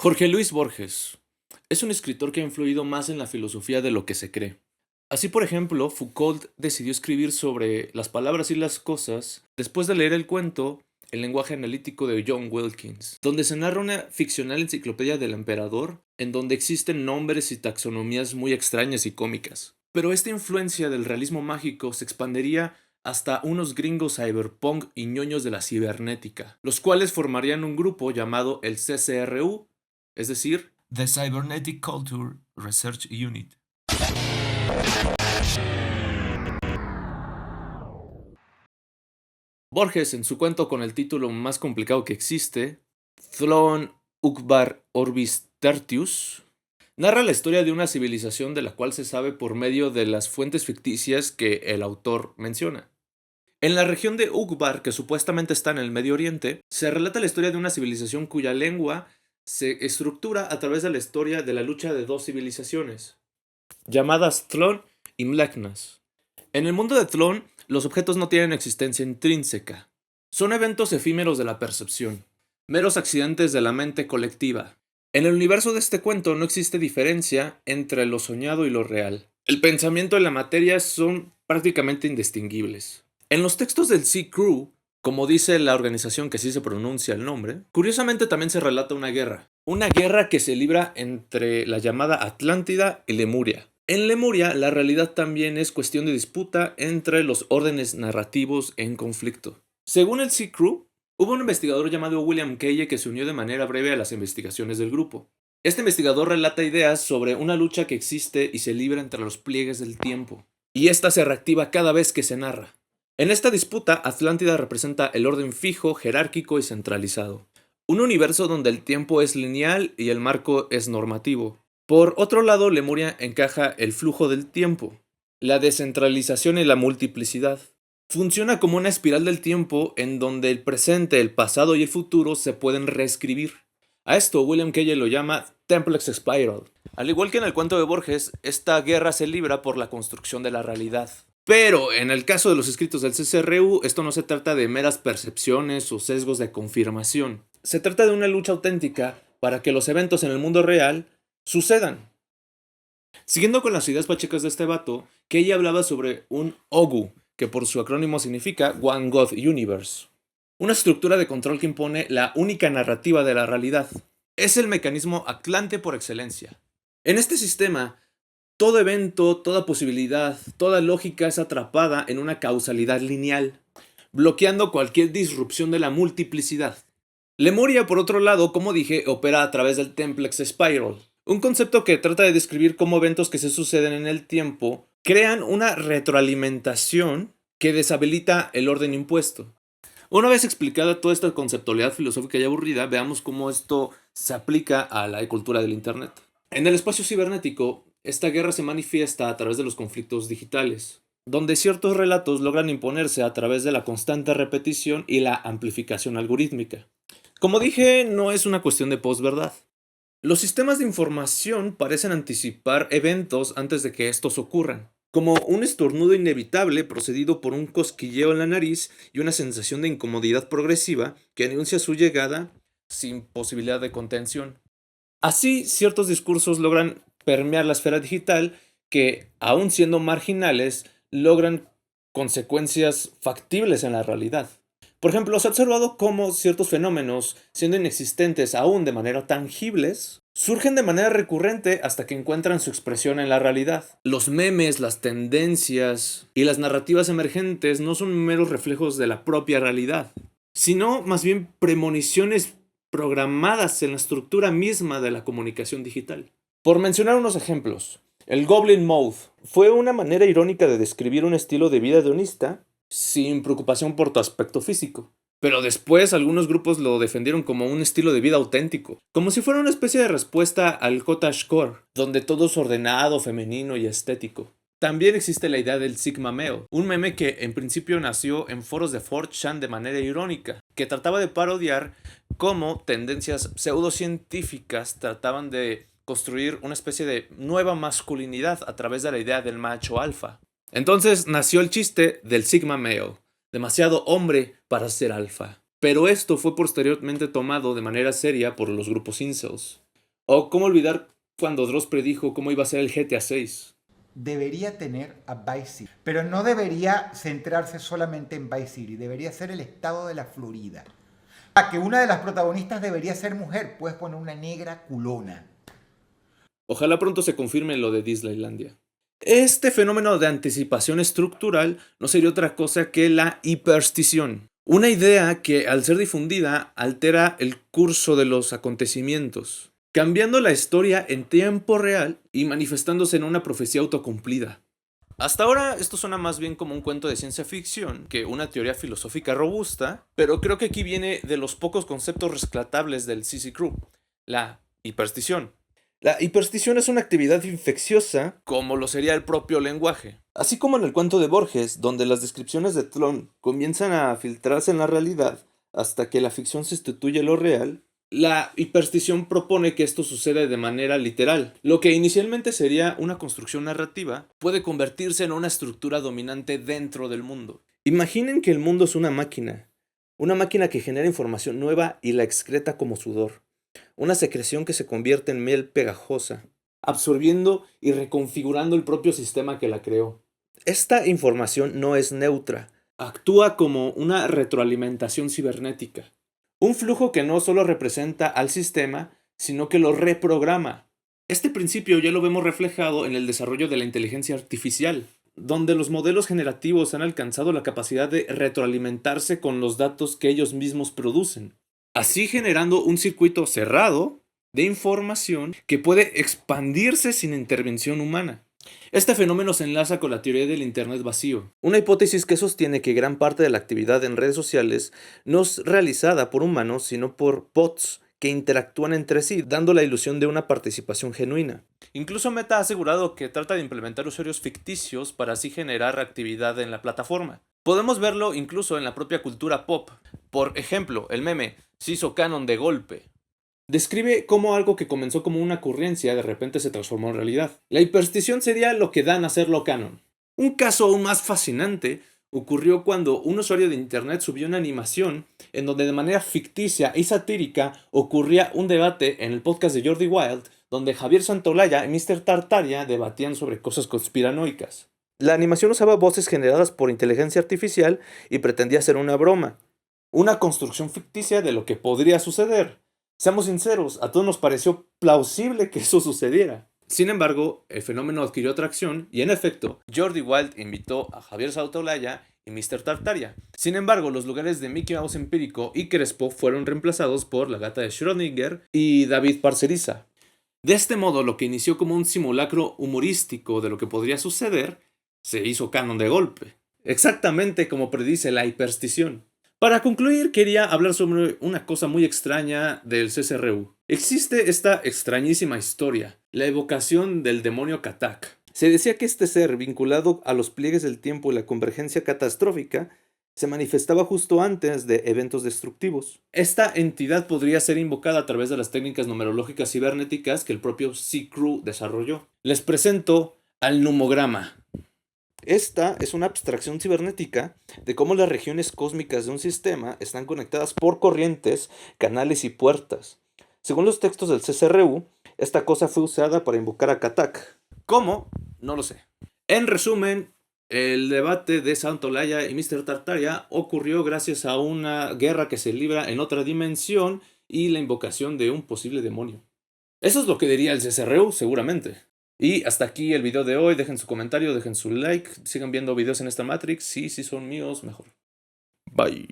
Jorge Luis Borges es un escritor que ha influido más en la filosofía de lo que se cree. Así, por ejemplo, Foucault decidió escribir sobre las palabras y las cosas después de leer el cuento El lenguaje analítico de John Wilkins, donde se narra una ficcional enciclopedia del emperador en donde existen nombres y taxonomías muy extrañas y cómicas. Pero esta influencia del realismo mágico se expandería hasta unos gringos cyberpunk y ñoños de la cibernética, los cuales formarían un grupo llamado el CCRU, es decir, The Cybernetic Culture Research Unit. Borges, en su cuento con el título más complicado que existe, Thlon Uqbar Orbis Tertius, narra la historia de una civilización de la cual se sabe por medio de las fuentes ficticias que el autor menciona. En la región de Uqbar, que supuestamente está en el Medio Oriente, se relata la historia de una civilización cuya lengua se estructura a través de la historia de la lucha de dos civilizaciones, llamadas Thlon y Mlechnas. En el mundo de Thlon, los objetos no tienen existencia intrínseca. Son eventos efímeros de la percepción, meros accidentes de la mente colectiva. En el universo de este cuento no existe diferencia entre lo soñado y lo real. El pensamiento y la materia son prácticamente indistinguibles. En los textos del Sea Crew, como dice la organización que sí se pronuncia el nombre, curiosamente también se relata una guerra. Una guerra que se libra entre la llamada Atlántida y Lemuria. En Lemuria, la realidad también es cuestión de disputa entre los órdenes narrativos en conflicto. Según el Sea Crew, hubo un investigador llamado William Kaye que se unió de manera breve a las investigaciones del grupo. Este investigador relata ideas sobre una lucha que existe y se libra entre los pliegues del tiempo, y esta se reactiva cada vez que se narra. En esta disputa, Atlántida representa el orden fijo, jerárquico y centralizado. Un universo donde el tiempo es lineal y el marco es normativo. Por otro lado, Lemuria encaja el flujo del tiempo, la descentralización y la multiplicidad. Funciona como una espiral del tiempo en donde el presente, el pasado y el futuro se pueden reescribir. A esto William Kaye lo llama Templex Spiral. Al igual que en el cuento de Borges, esta guerra se libra por la construcción de la realidad. Pero en el caso de los escritos del CCRU, esto no se trata de meras percepciones o sesgos de confirmación. Se trata de una lucha auténtica para que los eventos en el mundo real sucedan. Siguiendo con las ideas pachecas de este vato, Kaye hablaba sobre un OGU, que por su acrónimo significa One God Universe. Una estructura de control que impone la única narrativa de la realidad. Es el mecanismo atlante por excelencia. En este sistema, todo evento, toda posibilidad, toda lógica es atrapada en una causalidad lineal, bloqueando cualquier disrupción de la multiplicidad. Lemuria, por otro lado, como dije, opera a través del Templex Spiral, un concepto que trata de describir cómo eventos que se suceden en el tiempo crean una retroalimentación que deshabilita el orden impuesto. Una vez explicada toda esta conceptualidad filosófica y aburrida, veamos cómo esto se aplica a la cultura del Internet. En el espacio cibernético, esta guerra se manifiesta a través de los conflictos digitales, donde ciertos relatos logran imponerse a través de la constante repetición y la amplificación algorítmica. Como dije, no es una cuestión de posverdad. Los sistemas de información parecen anticipar eventos antes de que estos ocurran, como un estornudo inevitable procedido por un cosquilleo en la nariz y una sensación de incomodidad progresiva que anuncia su llegada sin posibilidad de contención. Así, ciertos discursos logran permear la esfera digital que, aun siendo marginales, logran consecuencias factibles en la realidad. Por ejemplo, se ha observado cómo ciertos fenómenos, siendo inexistentes aún de manera tangibles, surgen de manera recurrente hasta que encuentran su expresión en la realidad. Los memes, las tendencias y las narrativas emergentes no son meros reflejos de la propia realidad, sino más bien premoniciones programadas en la estructura misma de la comunicación digital. Por mencionar unos ejemplos, el Goblin Mode fue una manera irónica de describir un estilo de vida hedonista sin preocupación por tu aspecto físico. Pero después algunos grupos lo defendieron como un estilo de vida auténtico, como si fuera una especie de respuesta al cottagecore, donde todo es ordenado, femenino y estético. También existe la idea del Sigma Male, un meme que en principio nació en foros de 4chan de manera irónica, que trataba de parodiar cómo tendencias pseudocientíficas trataban de construir una especie de nueva masculinidad a través de la idea del macho alfa. Entonces nació el chiste del Sigma Male, demasiado hombre para ser alfa. Pero esto fue posteriormente tomado de manera seria por los grupos incels. O cómo olvidar cuando Dross predijo cómo iba a ser el GTA 6. Debería tener a Vice City, pero no debería centrarse solamente en Vice City, debería ser el estado de la Florida. Que una de las protagonistas debería ser mujer, puedes poner una negra culona. Ojalá pronto se confirme lo de Disneylandia. Este fenómeno de anticipación estructural no sería otra cosa que la hiperstición. Una idea que, al ser difundida, altera el curso de los acontecimientos, cambiando la historia en tiempo real y manifestándose en una profecía autocumplida. Hasta ahora esto suena más bien como un cuento de ciencia ficción que una teoría filosófica robusta, pero creo que aquí viene de los pocos conceptos rescatables del CC Crew, la hiperstición. La hiperstición es una actividad infecciosa, como lo sería el propio lenguaje. Así como en el cuento de Borges, donde las descripciones de Tlön comienzan a filtrarse en la realidad hasta que la ficción sustituye lo real, la hiperstición propone que esto sucede de manera literal. Lo que inicialmente sería una construcción narrativa puede convertirse en una estructura dominante dentro del mundo. Imaginen que el mundo es una máquina que genera información nueva y la excreta como sudor, una secreción que se convierte en miel pegajosa, absorbiendo y reconfigurando el propio sistema que la creó. Esta información no es neutra, actúa como una retroalimentación cibernética. Un flujo que no solo representa al sistema, sino que lo reprograma. Este principio ya lo vemos reflejado en el desarrollo de la inteligencia artificial, donde los modelos generativos han alcanzado la capacidad de retroalimentarse con los datos que ellos mismos producen, así generando un circuito cerrado de información que puede expandirse sin intervención humana. Este fenómeno se enlaza con la teoría del Internet vacío, una hipótesis que sostiene que gran parte de la actividad en redes sociales no es realizada por humanos, sino por bots que interactúan entre sí, dando la ilusión de una participación genuina. Incluso Meta ha asegurado que trata de implementar usuarios ficticios para así generar actividad en la plataforma. Podemos verlo incluso en la propia cultura pop. Por ejemplo, el meme se hizo canon de golpe. Describe cómo algo que comenzó como una ocurrencia de repente se transformó en realidad. La hiperstición sería lo que dan a hacerlo canon. Un caso aún más fascinante ocurrió cuando un usuario de internet subió una animación en donde de manera ficticia y satírica ocurría un debate en el podcast de Jordi Wild, donde Javier Santolaya y Mr. Tartaria debatían sobre cosas conspiranoicas. La animación usaba voces generadas por inteligencia artificial y pretendía ser una broma, una construcción ficticia de lo que podría suceder. Seamos sinceros, a todos nos pareció plausible que eso sucediera. Sin embargo, el fenómeno adquirió atracción y, en efecto, Jordi Wild invitó a Javier Santolaya y Mr. Tartaria. Sin embargo, los lugares de Mickey Mouse Empírico y Crespo fueron reemplazados por la gata de Schrödinger y David Parceriza. De este modo, lo que inició como un simulacro humorístico de lo que podría suceder, se hizo canon de golpe. Exactamente como predice la hiperstición. Para concluir, quería hablar sobre una cosa muy extraña del CCRU. Existe esta extrañísima historia, la evocación del demonio Katak. Se decía que este ser, vinculado a los pliegues del tiempo y la convergencia catastrófica, se manifestaba justo antes de eventos destructivos. Esta entidad podría ser invocada a través de las técnicas numerológicas cibernéticas que el propio C-Crew desarrolló. Les presento al numograma. Esta es una abstracción cibernética de cómo las regiones cósmicas de un sistema están conectadas por corrientes, canales y puertas. Según los textos del CCRU, esta cosa fue usada para invocar a Katak. ¿Cómo? No lo sé. En resumen, el debate de Santolaya y Mr. Tartaria ocurrió gracias a una guerra que se libra en otra dimensión y la invocación de un posible demonio. Eso es lo que diría el CCRU, seguramente. Y hasta aquí el video de hoy. Dejen su comentario, dejen su like. Sigan viendo videos en esta Matrix. Sí, si son míos, mejor. Bye.